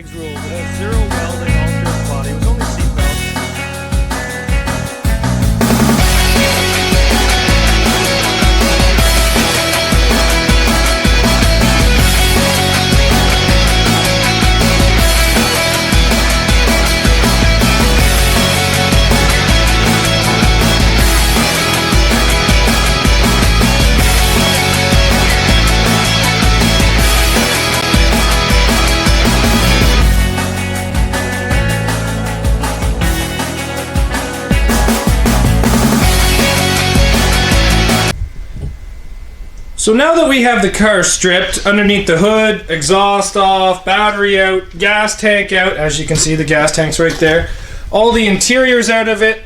Rules. It has zero welding, all-strip body. It was only seatbelt. So now that we have the car stripped, underneath the hood, exhaust off, battery out, gas tank out, as you can see the gas tank's right there, all the interiors out of it,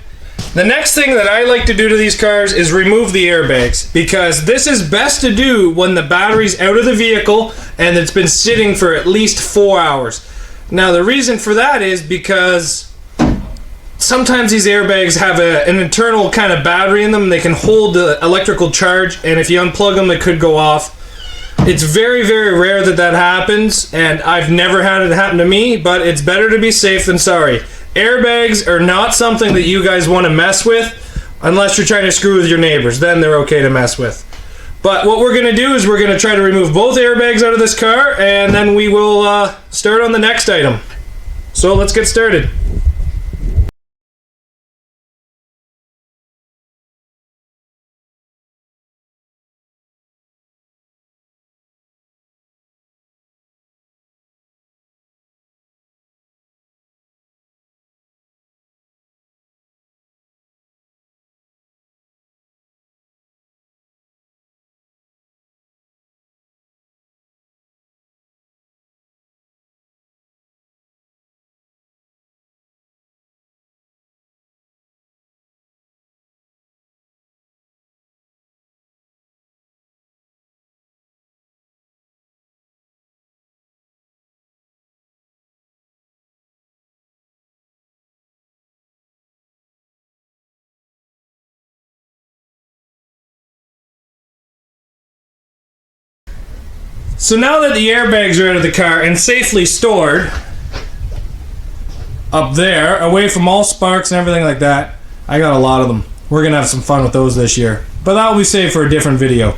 the next thing that I like to do to these cars is remove the airbags, because this is best to do when the battery's out of the vehicle and it's been sitting for at least 4 hours. Now the reason for that is because sometimes these airbags have an internal kind of battery in them. They can hold the electrical charge, and if you unplug them, they could go off. It's very, very rare that that happens, and I've never had it happen to me, but it's better to be safe than sorry. Airbags are not something that you guys want to mess with unless you're trying to screw with your neighbors. Then they're okay to mess with. But what we're going to do is we're going to try to remove both airbags out of this car, and then we will start on the next item. So let's get started. So now that the airbags are out of the car and safely stored up there, away from all sparks and everything like that, I got a lot of them. We're going to have some fun with those this year. But that will be saved for a different video.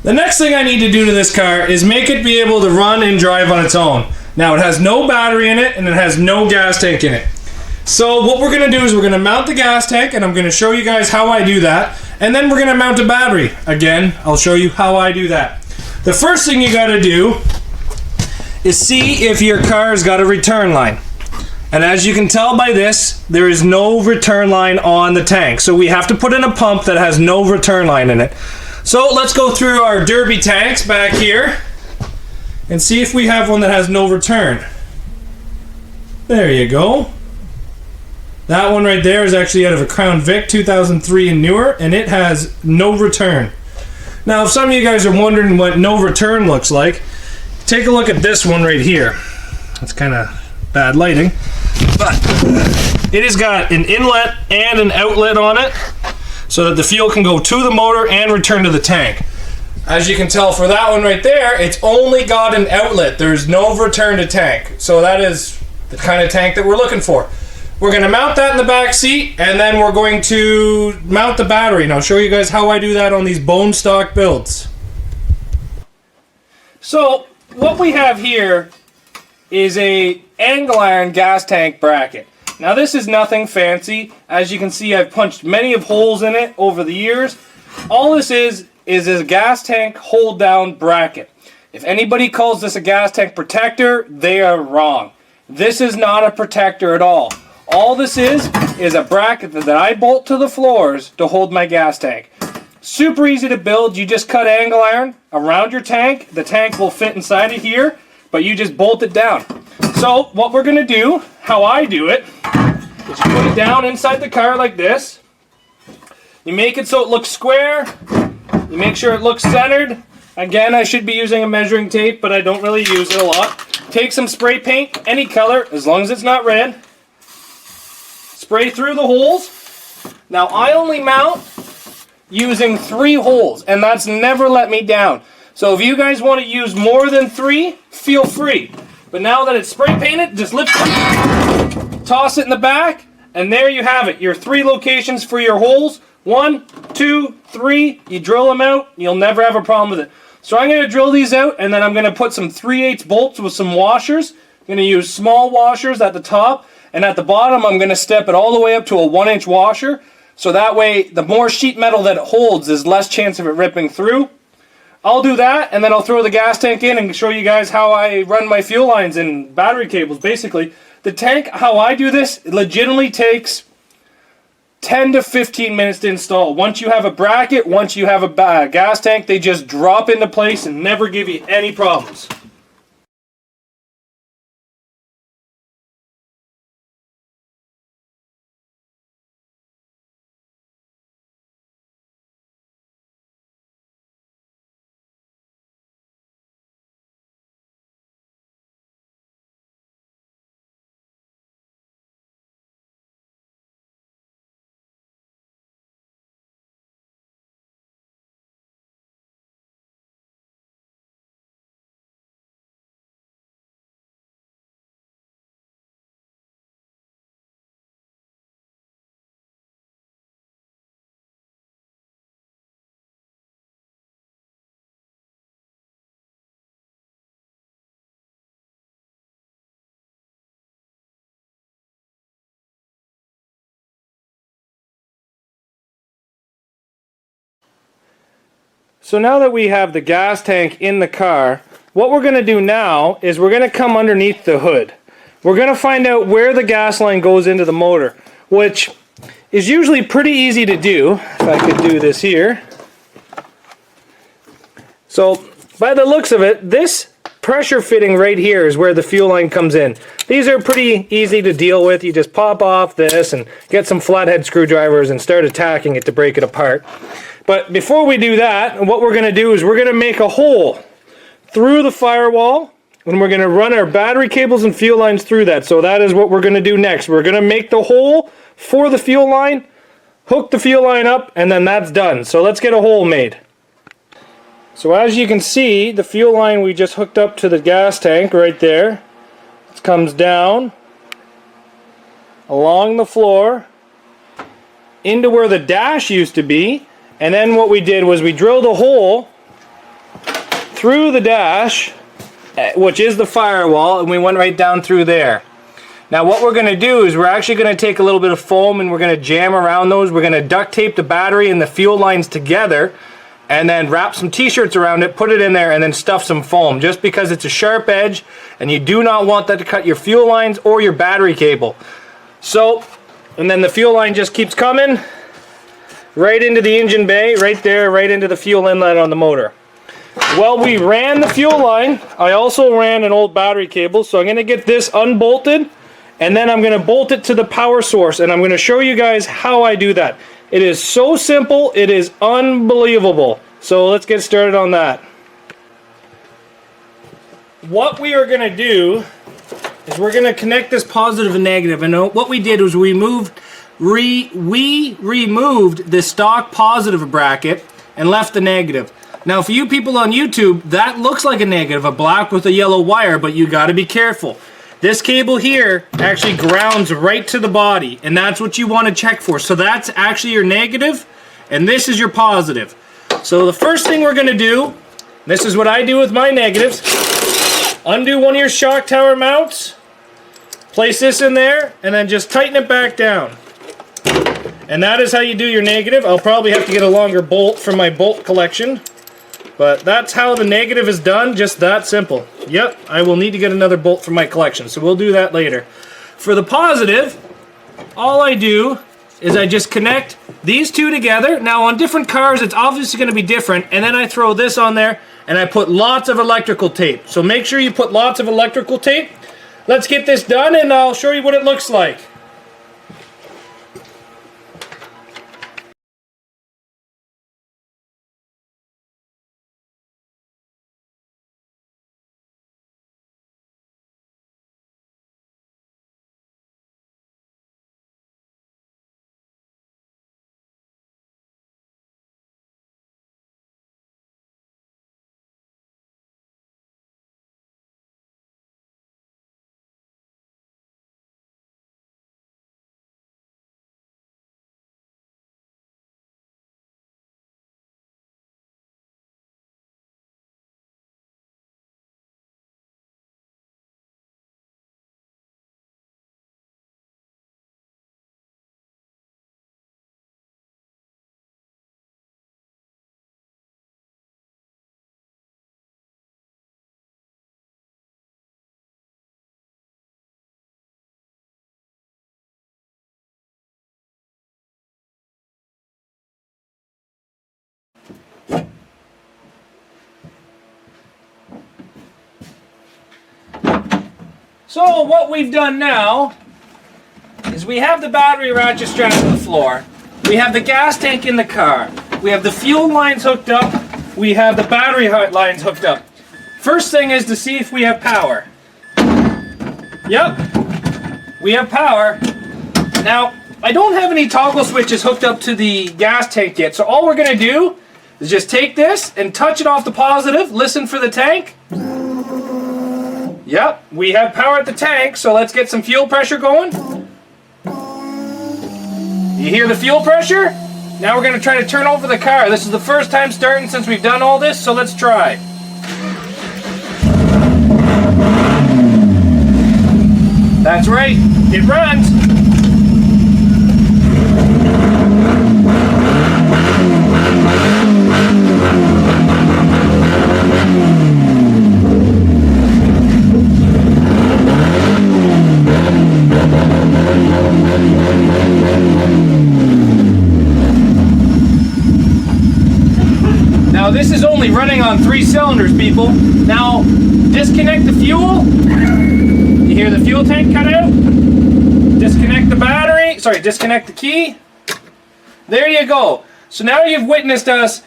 The next thing I need to do to this car is make it be able to run and drive on its own. Now it has no battery in it and it has no gas tank in it. So what we're going to do is we're going to mount the gas tank, and I'm going to show you guys how I do that. And then we're going to mount a battery. Again, I'll show you how I do that. The first thing you got to do is see if your car's got a return line. And as you can tell by this, there is no return line on the tank. So we have to put in a pump that has no return line in it. So let's go through our derby tanks back here and see if we have one that has no return. There you go. That one right there is actually out of a Crown Vic 2003 and newer, and it has no return. Now, if some of you guys are wondering what no return looks like, take a look at this one right here. That's kind of bad lighting, but it has got an inlet and an outlet on it so that the fuel can go to the motor and return to the tank. As you can tell for that one right there, it's only got an outlet. There's no return to tank. So that is the kind of tank that we're looking for. We're going to mount that in the back seat, and then we're going to mount the battery. And I'll show you guys how I do that on these bone stock builds. So what we have here is a angle iron gas tank bracket. Now this is nothing fancy. As you can see, I've punched many of holes in it over the years. All this is a gas tank hold down bracket. If anybody calls this a gas tank protector, they are wrong. This is not a protector at all. All this is a bracket that I bolt to the floors to hold my gas tank. Super easy to build. You just cut angle iron around your tank. The tank will fit inside of here, but you just bolt it down. So what we're going to do, how I do it, is you put it down inside the car like this. You make it so it looks square. You make sure it looks centered. Again, I should be using a measuring tape, but I don't really use it a lot. Take some spray paint, any color, as long as it's not red. Spray through the holes. Now I only mount using 3 holes, and that's never let me down. So if you guys want to use more than 3, feel free. But now that it's spray painted, just lift it, toss it in the back, and there you have it. Your 3 locations for your holes. 1, 2, 3. You drill them out, you'll never have a problem with it. So I'm going to drill these out, and then I'm going to put some 3/8 bolts with some washers. I'm going to use small washers at the top, and at the bottom I'm going to step it all the way up to a 1-inch washer. So that way, the more sheet metal that it holds, there's less chance of it ripping through. I'll do that, and then I'll throw the gas tank in and show you guys how I run my fuel lines and battery cables. Basically, the tank, how I do this, it legitimately takes 10 to 15 minutes to install. Once you have a bracket, once you have a gas tank, they just drop into place and never give you any problems. So now that we have the gas tank in the car, what we're going to do now is we're going to come underneath the hood. We're going to find out where the gas line goes into the motor, which is usually pretty easy to do. If I could do this here. So by the looks of it, this pressure fitting right here is where the fuel line comes in. These are pretty easy to deal with. You just pop off this and get some flathead screwdrivers and start attacking it to break it apart. But before we do that, what we're going to do is we're going to make a hole through the firewall, and we're going to run our battery cables and fuel lines through that. So that is what we're going to do next. We're going to make the hole for the fuel line, hook the fuel line up, and then that's done. So let's get a hole made. So as you can see, the fuel line we just hooked up to the gas tank right there. It comes down along the floor into where the dash used to be. And then what we did was we drilled a hole through the dash, which is the firewall, and we went right down through there. Now what we're going to do is we're actually going to take a little bit of foam and we're going to jam around those. We're going to duct tape the battery and the fuel lines together, and then wrap some t-shirts around it, put it in there, and then stuff some foam, just because it's a sharp edge and you do not want that to cut your fuel lines or your battery cable. So, and then the fuel line just keeps coming right into the engine bay, right there, right into the fuel inlet on the motor. Well, we ran the fuel line. I also ran an old battery cable, so I'm going to get this unbolted, and then I'm going to bolt it to the power source, and I'm going to show you guys how I do that. It is so simple, it is unbelievable. So let's get started on that. What we are going to do is we're going to connect this positive and negative, and what we did was we removed the stock positive bracket and left the negative. Now for you people on YouTube, that looks like a negative, a black with a yellow wire, but you got to be careful. This cable here actually grounds right to the body, and that's what you want to check for. So that's actually your negative, and this is your positive. So the first thing we're going to do, this is what I do with my negatives, undo one of your shock tower mounts, place this in there, and then just tighten it back down. And that is how you do your negative. I'll probably have to get a longer bolt from my bolt collection. But that's how the negative is done, just that simple. Yep, I will need to get another bolt from my collection, so we'll do that later. For the positive, all I do is I just connect these two together. Now on different cars, it's obviously going to be different, and then I throw this on there, and I put lots of electrical tape. So make sure you put lots of electrical tape. Let's get this done, and I'll show you what it looks like. So what we've done now is we have the battery ratchet strapped to the floor. We have the gas tank in the car. We have the fuel lines hooked up. We have the battery lines hooked up. First thing is to see if we have power. Yep, we have power. Now, I don't have any toggle switches hooked up to the gas tank yet, so all we're going to do is just take this and touch it off the positive, listen for the tank. Yep, we have power at the tank, so let's get some fuel pressure going. You hear the fuel pressure? Now we're going to try to turn over the car. This is the first time starting since we've done all this, so let's try. That's right, it runs. Now this is only running on 3 cylinders, people. Now disconnect the fuel. You hear the fuel tank cut out? Disconnect the battery. Sorry, disconnect the key. There you go. So now you've witnessed us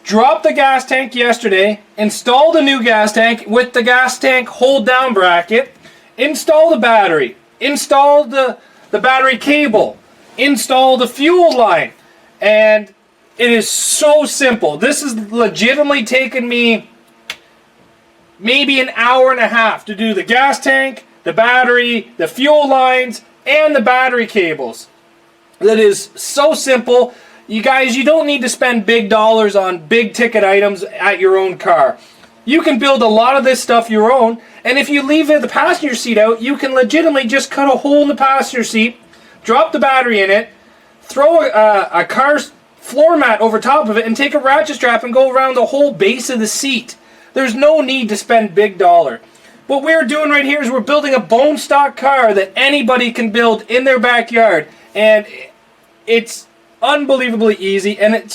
drop the gas tank yesterday, install the new gas tank with the gas tank hold down bracket, install the battery, install the battery cable, install the fuel line, and it is so simple. This has legitimately taken me maybe an hour and a half to do the gas tank, the battery, the fuel lines, and the battery cables. That is so simple. You guys, you don't need to spend big dollars on big ticket items at your own car. You can build a lot of this stuff your own, and if you leave the passenger seat out, you can legitimately just cut a hole in the passenger seat, drop the battery in it, throw a car's floor mat over top of it, and take a ratchet strap and go around the whole base of the seat. There's no need to spend big dollar. What we're doing right here is we're building a bone stock car that anybody can build in their backyard, and it's unbelievably easy, and it's